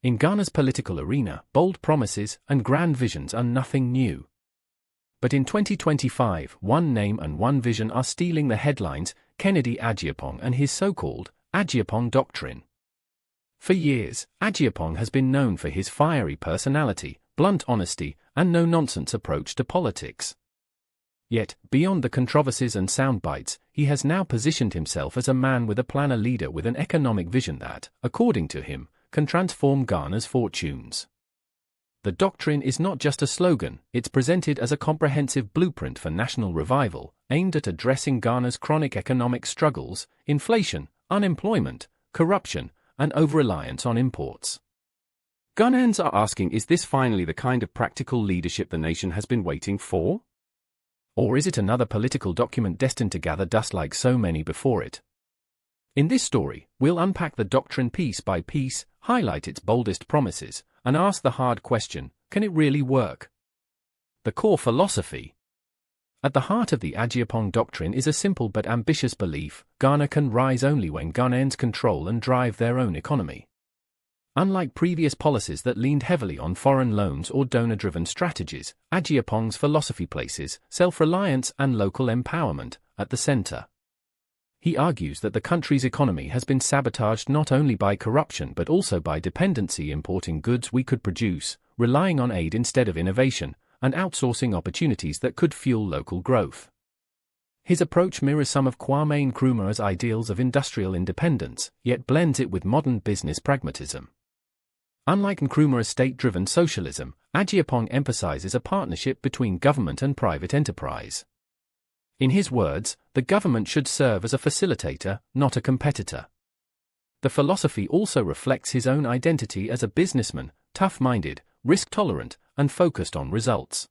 In Ghana's political arena, bold promises and grand visions are nothing new. But in 2025, one name and one vision are stealing the headlines: Kennedy Agyapong and his so-called Agyapong Doctrine. For years, Agyapong has been known for his fiery personality, blunt honesty, and no-nonsense approach to politics. Yet, beyond the controversies and soundbites, he has now positioned himself as a man with a plan, a leader with an economic vision that, according to him, can transform Ghana's fortunes. The doctrine is not just a slogan, it's presented as a comprehensive blueprint for national revival, aimed at addressing Ghana's chronic economic struggles: inflation, unemployment, corruption, and over-reliance on imports. Ghanaians are asking, is this finally the kind of practical leadership the nation has been waiting for? Or is it another political document destined to gather dust like so many before it? In this story, we'll unpack the doctrine piece by piece, highlight its boldest promises, and ask the hard question: can it really work? The core philosophy. At the heart of the Agyapong Doctrine is a simple but ambitious belief: Ghana can rise only when Ghanaians control and drive their own economy. Unlike previous policies that leaned heavily on foreign loans or donor-driven strategies, Agyapong's philosophy places self-reliance and local empowerment at the center. He argues that the country's economy has been sabotaged not only by corruption but also by dependency, importing goods we could produce, relying on aid instead of innovation, and outsourcing opportunities that could fuel local growth. His approach mirrors some of Kwame Nkrumah's ideals of industrial independence, yet blends it with modern business pragmatism. Unlike Nkrumah's state-driven socialism, Agyapong emphasizes a partnership between government and private enterprise. In his words, the government should serve as a facilitator, not a competitor. The philosophy also reflects his own identity as a businessman: tough-minded, risk-tolerant, and focused on results.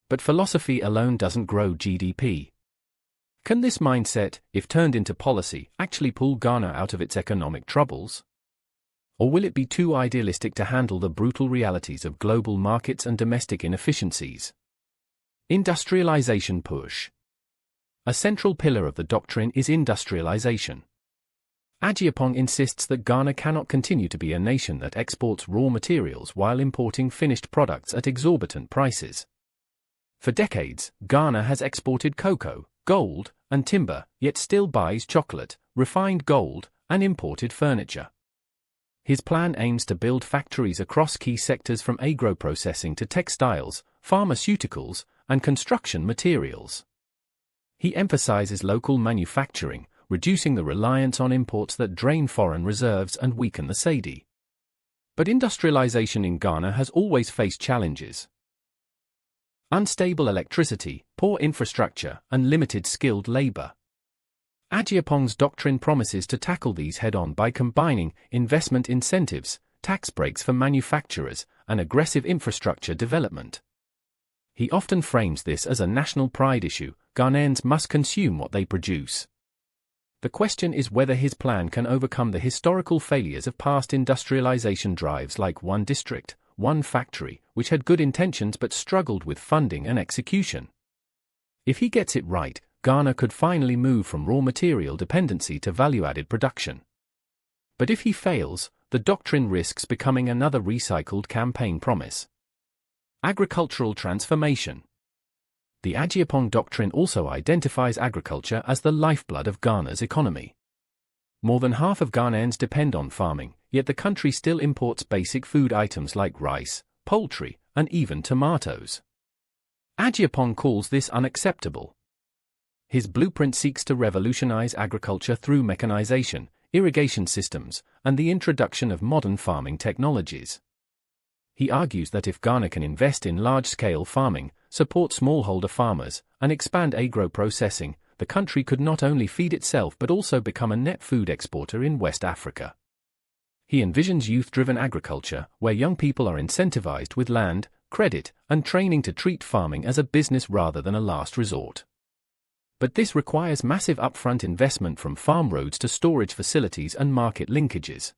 But philosophy alone doesn't grow GDP. Can this mindset, if turned into policy, actually pull Ghana out of its economic troubles? Or will it be too idealistic to handle the brutal realities of global markets and domestic inefficiencies? Industrialization push. A central pillar of the doctrine is industrialization. Agyapong insists that Ghana cannot continue to be a nation that exports raw materials while importing finished products at exorbitant prices. For decades, Ghana has exported cocoa, gold, and timber, yet still buys chocolate, refined gold, and imported furniture. His plan aims to build factories across key sectors from agro-processing to textiles, pharmaceuticals, and construction materials. He emphasizes local manufacturing, reducing the reliance on imports that drain foreign reserves and weaken the cedi. But industrialization in Ghana has always faced challenges. Unstable electricity, poor infrastructure, and limited skilled labor. Agyapong's doctrine promises to tackle these head-on by combining investment incentives, tax breaks for manufacturers, and aggressive infrastructure development. He often frames this as a national pride issue: Ghanaians must consume what they produce. The question is whether his plan can overcome the historical failures of past industrialization drives like One District, One Factory, which had good intentions but struggled with funding and execution. If he gets it right, Ghana could finally move from raw material dependency to value-added production. But if he fails, the doctrine risks becoming another recycled campaign promise. Agricultural transformation. The Agyapong Doctrine also identifies agriculture as the lifeblood of Ghana's economy. More than half of Ghanaians depend on farming, yet the country still imports basic food items like rice, poultry, and even tomatoes. Agyapong calls this unacceptable. His blueprint seeks to revolutionize agriculture through mechanization, irrigation systems, and the introduction of modern farming technologies. He argues that if Ghana can invest in large-scale farming, support smallholder farmers, and expand agro-processing, the country could not only feed itself but also become a net food exporter in West Africa. He envisions youth-driven agriculture, where young people are incentivized with land, credit, and training to treat farming as a business rather than a last resort. But this requires massive upfront investment, from farm roads to storage facilities and market linkages.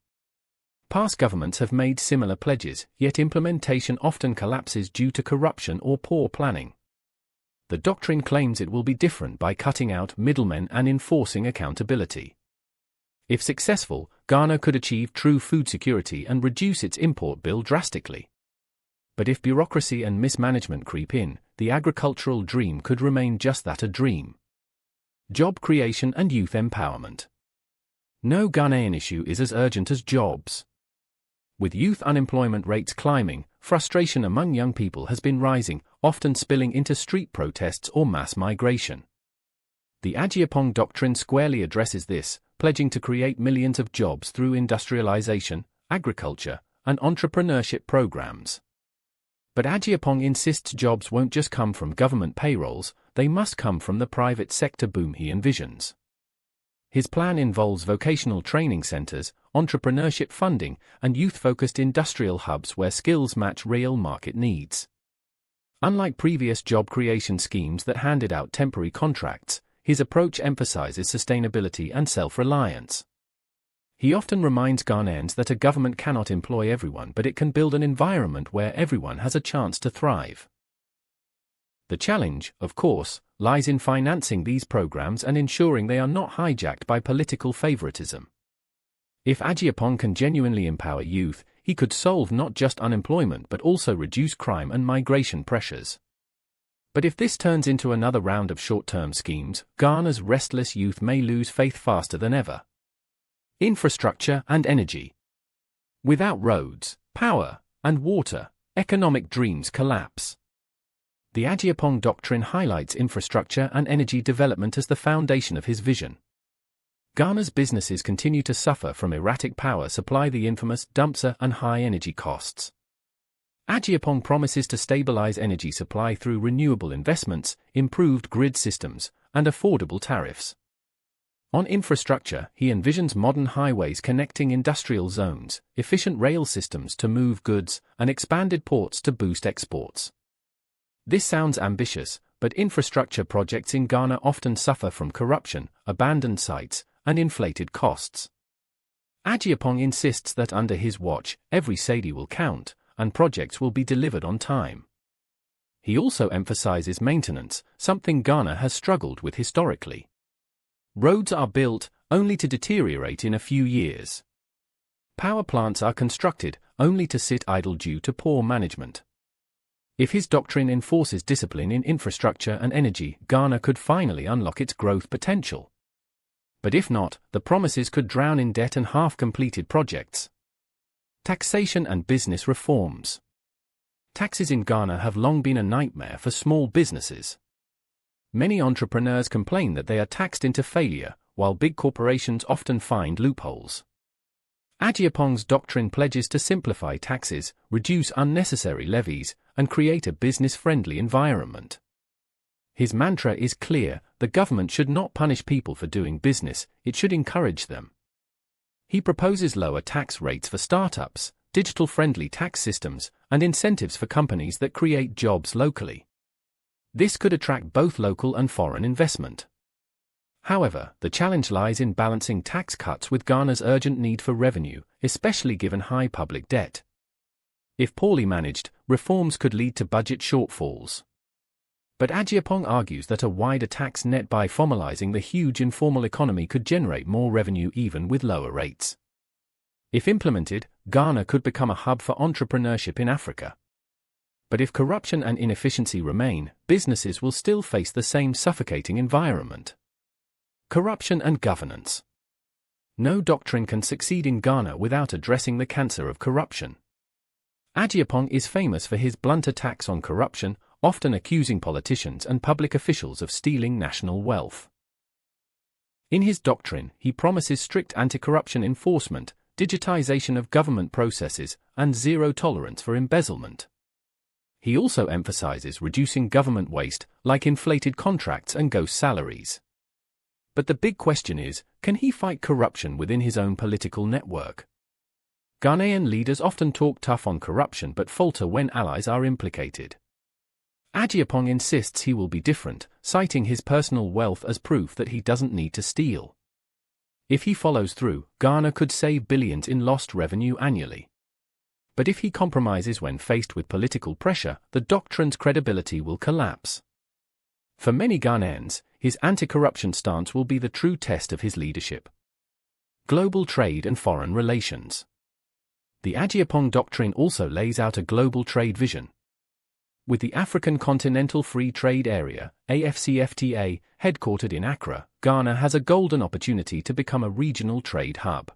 Past governments have made similar pledges, yet implementation often collapses due to corruption or poor planning. The doctrine claims it will be different by cutting out middlemen and enforcing accountability. If successful, Ghana could achieve true food security and reduce its import bill drastically. But if bureaucracy and mismanagement creep in, the agricultural dream could remain just that, a dream. Job creation and youth empowerment. No Ghanaian issue is as urgent as jobs. With youth unemployment rates climbing, frustration among young people has been rising, often spilling into street protests or mass migration. The Agyapong Doctrine squarely addresses this, pledging to create millions of jobs through industrialization, agriculture, and entrepreneurship programs. But Agyapong insists jobs won't just come from government payrolls, they must come from the private sector boom he envisions. His plan involves vocational training centers, entrepreneurship funding, and youth-focused industrial hubs where skills match real market needs. Unlike previous job creation schemes that handed out temporary contracts, his approach emphasizes sustainability and self-reliance. He often reminds Ghanaians that a government cannot employ everyone, but it can build an environment where everyone has a chance to thrive. The challenge, of course, lies in financing these programs and ensuring they are not hijacked by political favoritism. If Agyapong can genuinely empower youth, he could solve not just unemployment but also reduce crime and migration pressures. But if this turns into another round of short-term schemes, Ghana's restless youth may lose faith faster than ever. Infrastructure and energy. Without roads, power, and water, economic dreams collapse. The Agyapong Doctrine highlights infrastructure and energy development as the foundation of his vision. Ghana's businesses continue to suffer from erratic power supply, the infamous dumpster, and high energy costs. Agyapong promises to stabilize energy supply through renewable investments, improved grid systems, and affordable tariffs. On infrastructure, he envisions modern highways connecting industrial zones, efficient rail systems to move goods, and expanded ports to boost exports. This sounds ambitious, but infrastructure projects in Ghana often suffer from corruption, abandoned sites, and inflated costs. Agyapong insists that under his watch, every cedi will count, and projects will be delivered on time. He also emphasizes maintenance, something Ghana has struggled with historically. Roads are built, only to deteriorate in a few years. Power plants are constructed, only to sit idle due to poor management. If his doctrine enforces discipline in infrastructure and energy, Ghana could finally unlock its growth potential. But if not, the promises could drown in debt and half-completed projects. Taxation and business reforms. Taxes in Ghana have long been a nightmare for small businesses. Many entrepreneurs complain that they are taxed into failure, while big corporations often find loopholes. Agyapong's doctrine pledges to simplify taxes, reduce unnecessary levies, and create a business-friendly environment. His mantra is clear: the government should not punish people for doing business, it should encourage them. He proposes lower tax rates for startups, digital-friendly tax systems, and incentives for companies that create jobs locally. This could attract both local and foreign investment. However, the challenge lies in balancing tax cuts with Ghana's urgent need for revenue, especially given high public debt. If poorly managed, reforms could lead to budget shortfalls. But Agyapong argues that a wider tax net by formalizing the huge informal economy could generate more revenue even with lower rates. If implemented, Ghana could become a hub for entrepreneurship in Africa. But if corruption and inefficiency remain, businesses will still face the same suffocating environment. Corruption and governance. No doctrine can succeed in Ghana without addressing the cancer of corruption. Agyapong is famous for his blunt attacks on corruption, often accusing politicians and public officials of stealing national wealth. In his doctrine, he promises strict anti-corruption enforcement, digitization of government processes, and zero tolerance for embezzlement. He also emphasizes reducing government waste, like inflated contracts and ghost salaries. But the big question is, can he fight corruption within his own political network? Ghanaian leaders often talk tough on corruption but falter when allies are implicated. Agyapong insists he will be different, citing his personal wealth as proof that he doesn't need to steal. If he follows through, Ghana could save billions in lost revenue annually. But if he compromises when faced with political pressure, the doctrine's credibility will collapse. For many Ghanaians, his anti-corruption stance will be the true test of his leadership. Global trade and foreign relations. The Agyapong Doctrine also lays out a global trade vision. With the African Continental Free Trade Area, AFCFTA, headquartered in Accra, Ghana has a golden opportunity to become a regional trade hub.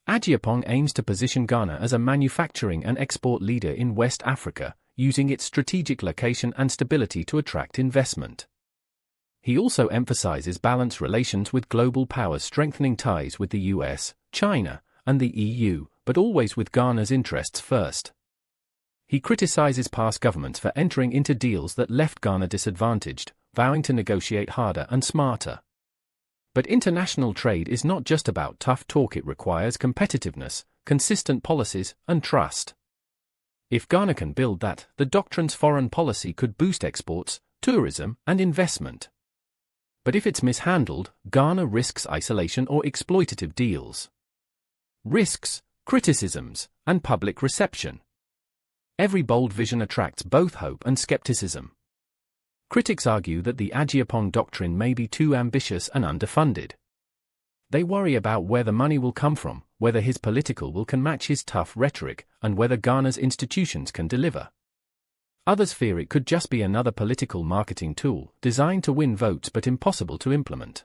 Agyapong aims to position Ghana as a manufacturing and export leader in West Africa, using its strategic location and stability to attract investment. He also emphasizes balanced relations with global powers, strengthening ties with the US, China, and the EU, but always with Ghana's interests first. He criticizes past governments for entering into deals that left Ghana disadvantaged, vowing to negotiate harder and smarter. But international trade is not just about tough talk, it requires competitiveness, consistent policies, and trust. If Ghana can build that, the Doctrine's foreign policy could boost exports, tourism, and investment. But if it's mishandled, Ghana risks isolation or exploitative deals. Risks, criticisms, and public reception. Every bold vision attracts both hope and skepticism. Critics argue that the Agyapong Doctrine may be too ambitious and underfunded. They worry about where the money will come from, whether his political will can match his tough rhetoric, and whether Ghana's institutions can deliver. Others fear it could just be another political marketing tool, designed to win votes but impossible to implement.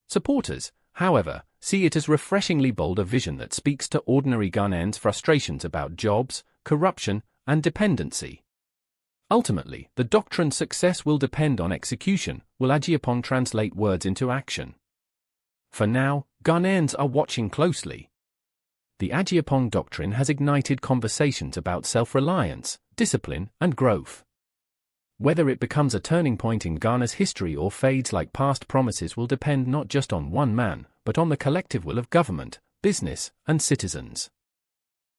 Supporters, however, see it as refreshingly bold, a vision that speaks to ordinary Ghanaians' frustrations about jobs, corruption, and dependency. Ultimately, the Doctrine's success will depend on execution. Will Agyapong translate words into action? For now, Ghanaians are watching closely. The Agyapong Doctrine has ignited conversations about self-reliance, discipline, and growth. Whether it becomes a turning point in Ghana's history or fades like past promises will depend not just on one man, but on the collective will of government, business, and citizens.